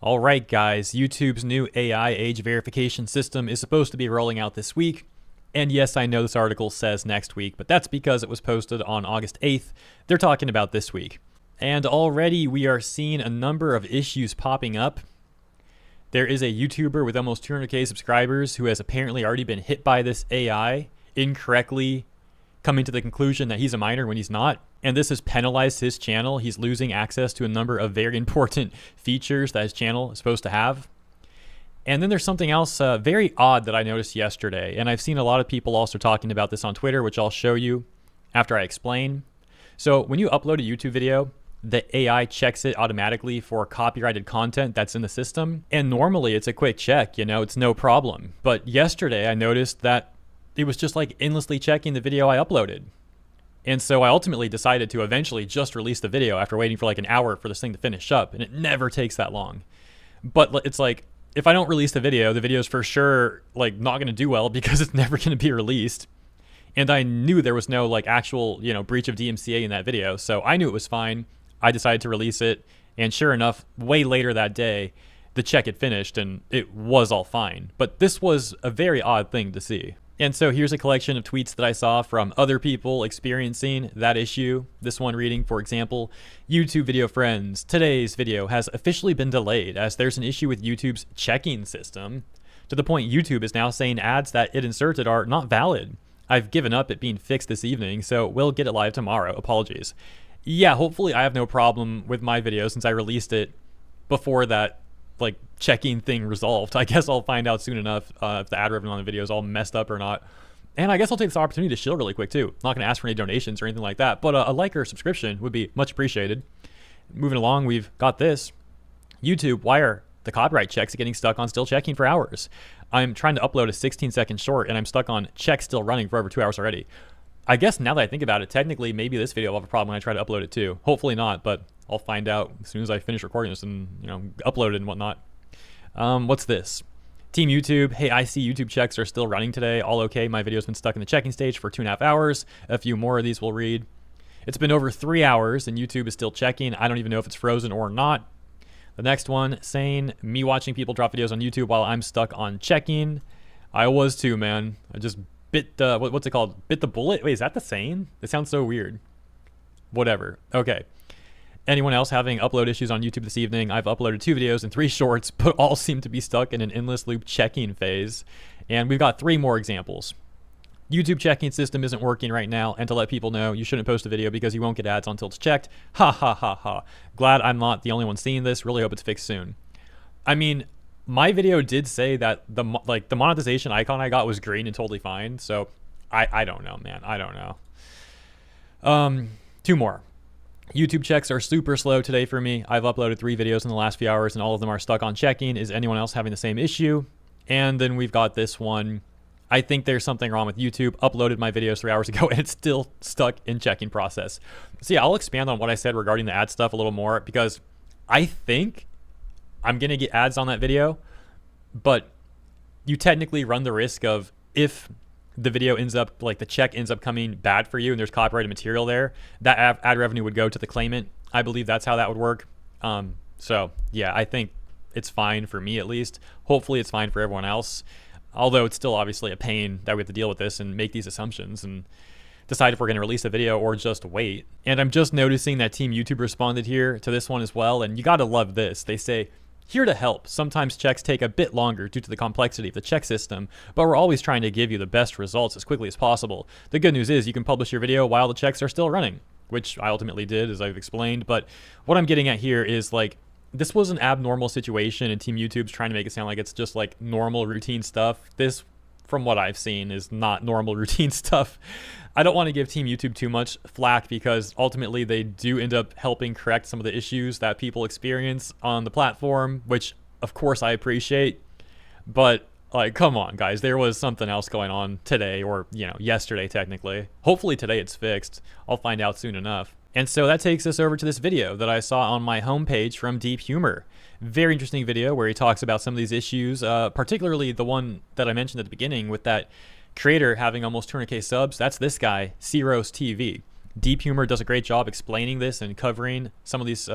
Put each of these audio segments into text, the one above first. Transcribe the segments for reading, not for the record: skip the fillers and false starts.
All right, guys, YouTube's new AI age verification system is supposed to be rolling out this week. And yes, I know this article says next week, but that's because it was posted on August 8th. They're talking about this week. And already we are seeing a number of issues popping up. There is a YouTuber with almost 200K subscribers who has apparently already been hit by this AI, incorrectly coming to the conclusion that he's a minor when he's not. And this has penalized his channel. He's losing access to a number of very important features that his channel is supposed to have. And then there's something else very odd that I noticed yesterday. And I've seen a lot of people also talking about this on Twitter, which I'll show you after I explain. So when you upload a YouTube video, the AI checks it automatically for copyrighted content that's in the system. And normally it's a quick check, it's no problem. But yesterday I noticed that it was just like endlessly checking the video I uploaded. And so I ultimately decided to eventually just release the video after waiting for like an hour for this thing to finish up. And it never takes that long. But it's like, if I don't release the video is for sure like not going to do well because it's never going to be released. And I knew there was no like actual, breach of DMCA in that video. So I knew it was fine. I decided to release it. And sure enough, way later that day, the check had finished and it was all fine. But this was a very odd thing to see. And so here's a collection of tweets that I saw from other people experiencing that issue. This one reading, for example, YouTube video friends, today's video has officially been delayed as there's an issue with YouTube's checking system, to the point YouTube is now saying ads that it inserted are not valid. I've given up it being fixed this evening, so we'll get it live tomorrow. Apologies. Yeah, hopefully I have no problem with my video since I released it before that like checking thing resolved. I guess I'll find out soon enough if the ad revenue on the video is all messed up or not. And I guess I'll take this opportunity to shill really quick too. Not going to ask for any donations or anything like that, but a like or subscription would be much appreciated. Moving along, we've got this. YouTube, why are the copyright checks getting stuck on still checking for hours? I'm trying to upload a 16-second short and I'm stuck on check still running for over 2 hours already. I guess now that I think about it, technically maybe this video will have a problem when I try to upload it too. Hopefully not, but I'll find out as soon as I finish recording this and upload it and whatnot. What's this? Team YouTube, hey, I see YouTube checks are still running today. All okay. My video's been stuck in the checking stage for 2.5 hours. A few more of these we'll read. It's been over 3 hours and YouTube is still checking. I don't even know if it's frozen or not. The next one saying me watching people drop videos on YouTube while I'm stuck on checking. I was too, man. I just bit the, what's it called? Bit the bullet? Wait, is that the saying? It sounds so weird. Whatever. Okay. Anyone else having upload issues on YouTube this evening? I've uploaded 2 videos and 3 shorts, but all seem to be stuck in an endless loop checking phase. And we've got 3 more examples. YouTube checking system isn't working right now, and to let people know, you shouldn't post a video because you won't get ads until it's checked. Ha ha ha ha. Glad I'm not the only one seeing this. Really hope it's fixed soon. I mean, my video did say that the monetization icon I got was green and totally fine. So I don't know, man. I don't know. 2 more. YouTube checks are super slow today for me. I've uploaded 3 videos in the last few hours and all of them are stuck on checking. Is anyone else having the same issue? And then we've got this one. I think there's something wrong with YouTube. Uploaded my videos 3 hours ago and it's still stuck in checking process. So yeah, I'll expand on what I said regarding the ad stuff a little more because I think I'm going to get ads on that video, but you technically run the risk of if the video ends up, like the check ends up coming bad for you and there's copyrighted material there, that ad revenue would go to the claimant. I believe that's how that would work. So yeah, I think it's fine for me at least. Hopefully it's fine for everyone else. Although it's still obviously a pain that we have to deal with this and make these assumptions and decide if we're going to release a video or just wait. And I'm just noticing that Team YouTube responded here to this one as well. And you got to love this. They say, here to help. Sometimes checks take a bit longer due to the complexity of the check system, but we're always trying to give you the best results as quickly as possible. The good news is you can publish your video while the checks are still running, which I ultimately did, as I've explained. But what I'm getting at here is like, this was an abnormal situation and Team YouTube's trying to make it sound like it's just like normal routine stuff. This, from what I've seen, is not normal routine stuff. I don't want to give Team YouTube too much flack because ultimately they do end up helping correct some of the issues that people experience on the platform, which of course I appreciate. But like, come on guys, there was something else going on today or, yesterday technically. Hopefully today it's fixed. I'll find out soon enough. And so that takes us over to this video that I saw on my homepage from Deep Humor. Very interesting video where he talks about some of these issues, particularly the one that I mentioned at the beginning with that creator having almost 200K subs. That's this guy, CerosTV. Deep Humor does a great job explaining this and covering some of these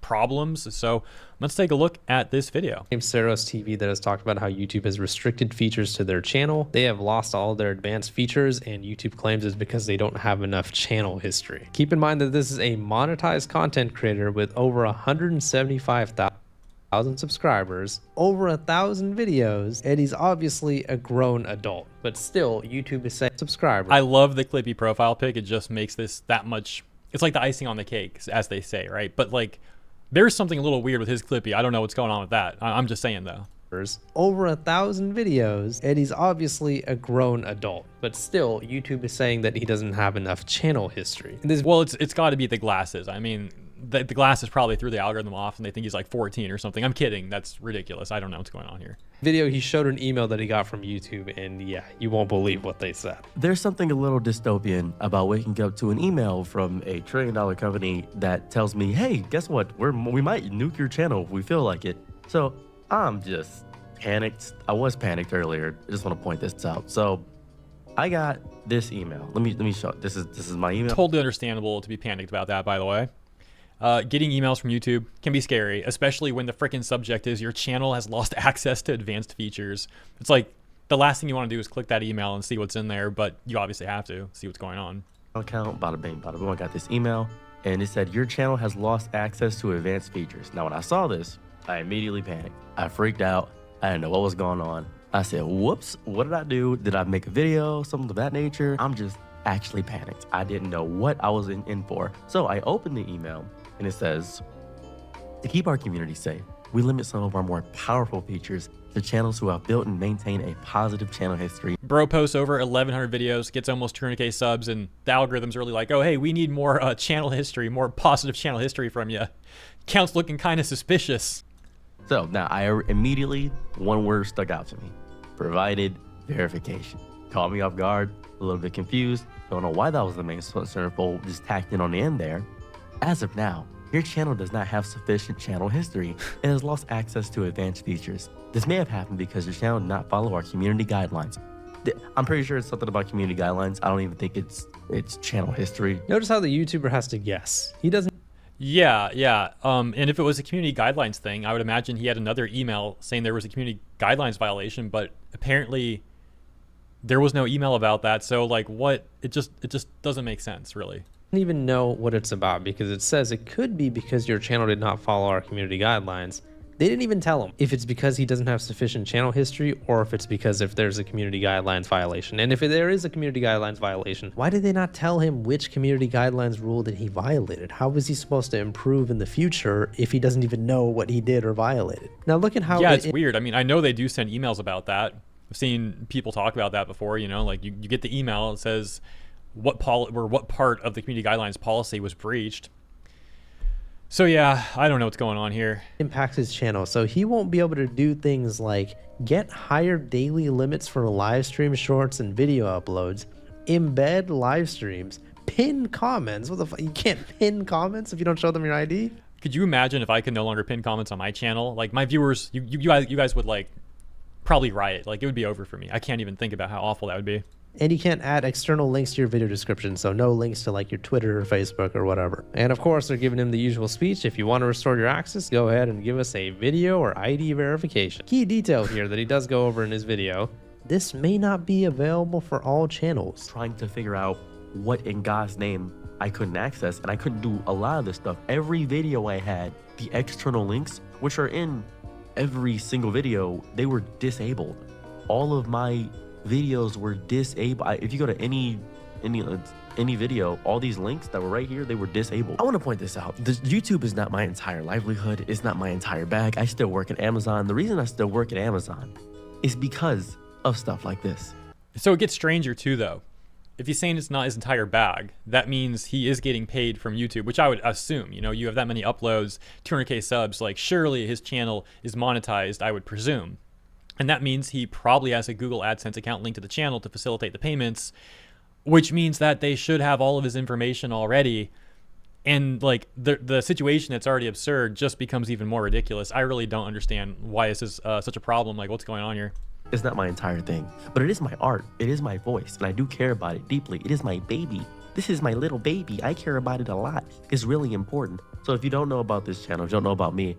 problems. So let's take a look at this video. CerosTV that has talked about how YouTube has restricted features to their channel. They have lost all their advanced features, and YouTube claims it's because they don't have enough channel history. Keep in mind that this is a monetized content creator with over 175,000 subscribers, over 1,000 videos, and he's obviously a grown adult. But still, YouTube is saying subscribers. I love the Clippy profile pic. It just makes this that much. It's like the icing on the cake, as they say, right? But like, there's something a little weird with his Clippy. I don't know what's going on with that. I'm just saying though. Over 1,000 videos, and he's obviously a grown adult, but still YouTube is saying that he doesn't have enough channel history. Well, it's got to be the glasses. I mean, the glasses probably threw the algorithm off and they think he's like 14 or something. I'm kidding. That's ridiculous. I don't know what's going on here. Video, he showed an email that he got from YouTube, and yeah, you won't believe what they said. There's something a little dystopian about waking up to an email from a $1 trillion company that tells me, hey, guess what? We might nuke your channel if we feel like it. So I'm just panicked. I was panicked earlier. I just want to point this out. So I got this email. Let me show. This is my email. Totally understandable to be panicked about that, by the way. Getting emails from YouTube can be scary, especially when the freaking subject is your channel has lost access to advanced features. It's like the last thing you want to do is click that email and see what's in there, but you obviously have to see what's going on. Account, bada bing, bada boom. I got this email, and it said your channel has lost access to advanced features. Now, when I saw this, I immediately panicked. I freaked out. I didn't know what was going on. I said, whoops, what did I do? Did I make a video, something of that nature? I'm just actually panicked. I didn't know what I was in for. So I opened the email, and it says, to keep our community safe, we limit some of our more powerful features to channels who have built and maintain a positive channel history. Bro posts over 1,100 videos, gets almost 200K subs, and the algorithm's really like, oh, hey, we need more channel history, more positive channel history from you. Count's looking kind of suspicious. So now I immediately, one word stuck out to me: provided verification. Caught me off guard, a little bit confused. Don't know why that was the main circle just tacked in on the end there. As of now, your channel does not have sufficient channel history and has lost access to advanced features. This may have happened because your channel did not follow our community guidelines. I'm pretty sure it's something about community guidelines. I don't even think it's channel history. Notice how the YouTuber has to guess. He doesn't. Yeah. And if it was a community guidelines thing, I would imagine he had another email saying there was a community guidelines violation, but apparently there was no email about that. So like, what? It just doesn't make sense, really. Even know what it's about, because it says it could be because your channel did not follow our community guidelines. They didn't even tell him if it's because he doesn't have sufficient channel history or if it's because if there's a community guidelines violation. And if there is a community guidelines violation, why did they not tell him which community guidelines rule that he violated? How is he supposed to improve in the future if he doesn't even know what he did or violated? Now look at how— yeah, it's weird. I mean, I know they do send emails about that. I've seen people talk about that before, you know, like you get the email, it says what part of the community guidelines policy was breached. So yeah, I don't know what's going on here. Impacts his channel, so he won't be able to do things like get higher daily limits for live stream shorts and video uploads, embed live streams, pin comments. What the fuck? You can't pin comments if you don't show them your ID? Could you imagine if I could no longer pin comments on my channel? Like my viewers, you guys would like probably riot. Like it would be over for me. I can't even think about how awful that would be. And you can't add external links to your video description, so no links to like your Twitter or Facebook or whatever. And of course, they're giving him the usual speech: if you want to restore your access, go ahead and give us a video or ID verification. Key detail here that he does go over in his video: this may not be available for all channels. Trying to figure out what in God's name I couldn't access, and I couldn't do a lot of this stuff. Every video I had, the external links, which are in every single video, they were disabled. All of my videos were disabled. If you go to any video, all these links that were right here, they were disabled. I want to point this out. YouTube is not my entire livelihood. It's not my entire bag. I still work at Amazon. The reason I still work at Amazon is because of stuff like this. So it gets stranger too, though. If he's saying it's not his entire bag, that means he is getting paid from YouTube, which I would assume. You know, you have that many uploads, 200K subs, like surely his channel is monetized, I would presume. And that means he probably has a Google AdSense account linked to the channel to facilitate the payments, which means that they should have all of his information already. And like the situation that's already absurd just becomes even more ridiculous. I really don't understand why this is such a problem. Like, what's going on here? It's not my entire thing, but it is my art. It is my voice, and I do care about it deeply. It is my baby. This is my little baby. I care about it a lot. It's really important. So if you don't know about this channel, if you don't know about me,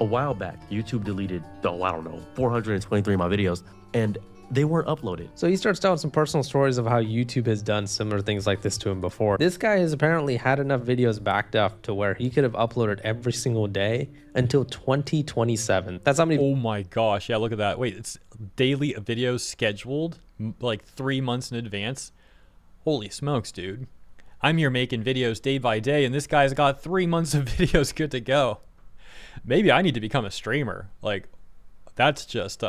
a while back, YouTube deleted, I don't know, 423 of my videos, and they weren't uploaded. So he starts telling some personal stories of how YouTube has done similar things like this to him before. This guy has apparently had enough videos backed up to where he could have uploaded every single day until 2027. That's how many. Oh my gosh. Yeah, look at that. Wait, it's daily videos scheduled like 3 months in advance. Holy smokes, dude. I'm here making videos day by day, and this guy's got 3 months of videos good to go. Maybe I need to become a streamer. Like, that's just,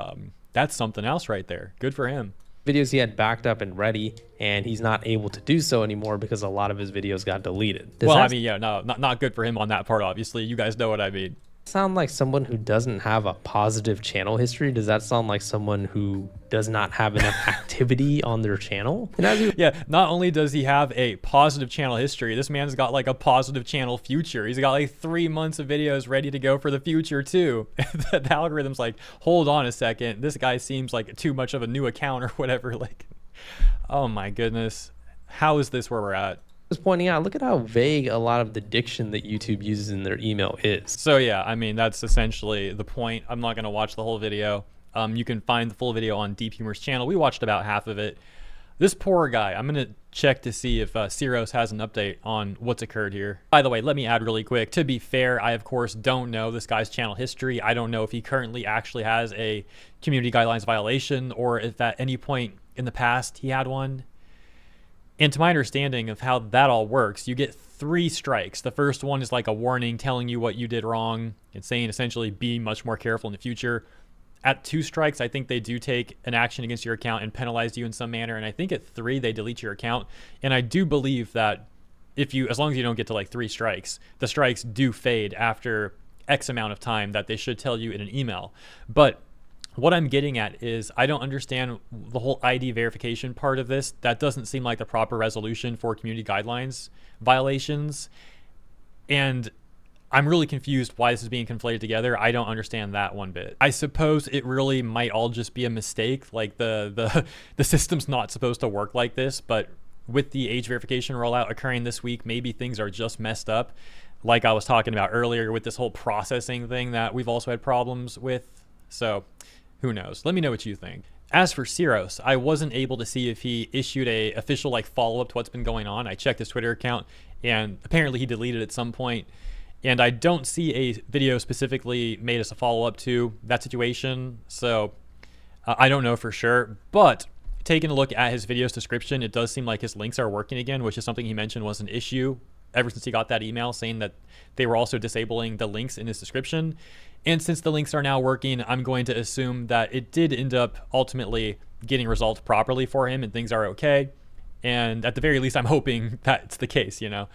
that's something else right there. Good for him. Videos he had backed up and ready, and he's not able to do so anymore because a lot of his videos got deleted. Well, I mean, yeah, no, not good for him on that part, obviously. You guys know what I mean. Sound like someone who doesn't have a positive channel history? Does that sound like someone who does not have enough activity on their channel? And as yeah, not only does he have a positive channel history, this man's got like a positive channel future. He's got like 3 months of videos ready to go for the future too. The algorithm's like, hold on a second, this guy seems like too much of a new account or whatever. Like, oh my goodness, how is this where we're at? Was pointing out, look at how vague a lot of the diction that YouTube uses in their email is. So yeah, I mean, that's essentially the point. I'm not going to watch the whole video. You can find the full video on Deep Humor's channel. We watched about half of it. This poor guy, I'm going to check to see if Ceros has an update on what's occurred here. By the way, let me add really quick, to be fair, I of course don't know this guy's channel history. I don't know if he currently actually has a community guidelines violation or if at any point in the past he had one. And to my understanding of how that all works, you get 3 strikes. The first one is like a warning telling you what you did wrong. It's saying essentially be much more careful in the future. At 2 strikes, I think they do take an action against your account and penalize you in some manner. And I think at 3, they delete your account. And I do believe that as long as you don't get to like 3 strikes, the strikes do fade after X amount of time that they should tell you in an email. But what I'm getting at is I don't understand the whole ID verification part of this. That doesn't seem like the proper resolution for community guidelines violations. And I'm really confused why this is being conflated together. I don't understand that one bit. I suppose it really might all just be a mistake. Like the system's not supposed to work like this, but with the age verification rollout occurring this week, maybe things are just messed up. Like I was talking about earlier with this whole processing thing that we've also had problems with. So who knows? Let me know what you think. As for Ceros, I wasn't able to see if he issued a official like follow-up to what's been going on. I checked his Twitter account and apparently he deleted at some point. And I don't see a video specifically made as a follow-up to that situation. So I don't know for sure. But taking a look at his video's description, it does seem like his links are working again, which is something he mentioned was an issue ever since he got that email saying that they were also disabling the links in his description. And since the links are now working, I'm going to assume that it did end up ultimately getting resolved properly for him and things are okay. And at the very least, I'm hoping that's the case, you know.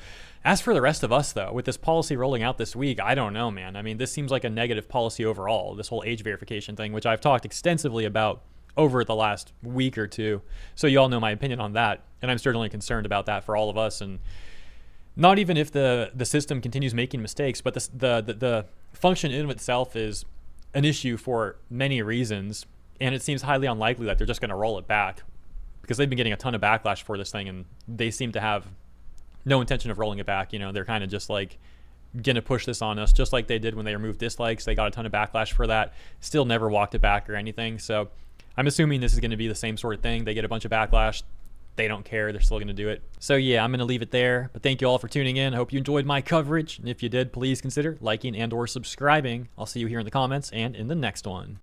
As for the rest of us, though, with this policy rolling out this week, I don't know, man. I mean, this seems like a negative policy overall, this whole age verification thing, which I've talked extensively about over the last week or two. So you all know my opinion on that. And I'm certainly concerned about that for all of us. And not even if the system continues making mistakes, but the function in of itself is an issue for many reasons. And it seems highly unlikely that they're just going to roll it back because they've been getting a ton of backlash for this thing. And they seem to have no intention of rolling it back. You know, they're kind of just like going to push this on us just like they did when they removed dislikes. They got a ton of backlash for that. Still never walked it back or anything. So I'm assuming this is going to be the same sort of thing. They get a bunch of backlash. They don't care. They're still going to do it. So yeah, I'm going to leave it there. But thank you all for tuning in. I hope you enjoyed my coverage. And if you did, please consider liking and or subscribing. I'll see you here in the comments and in the next one.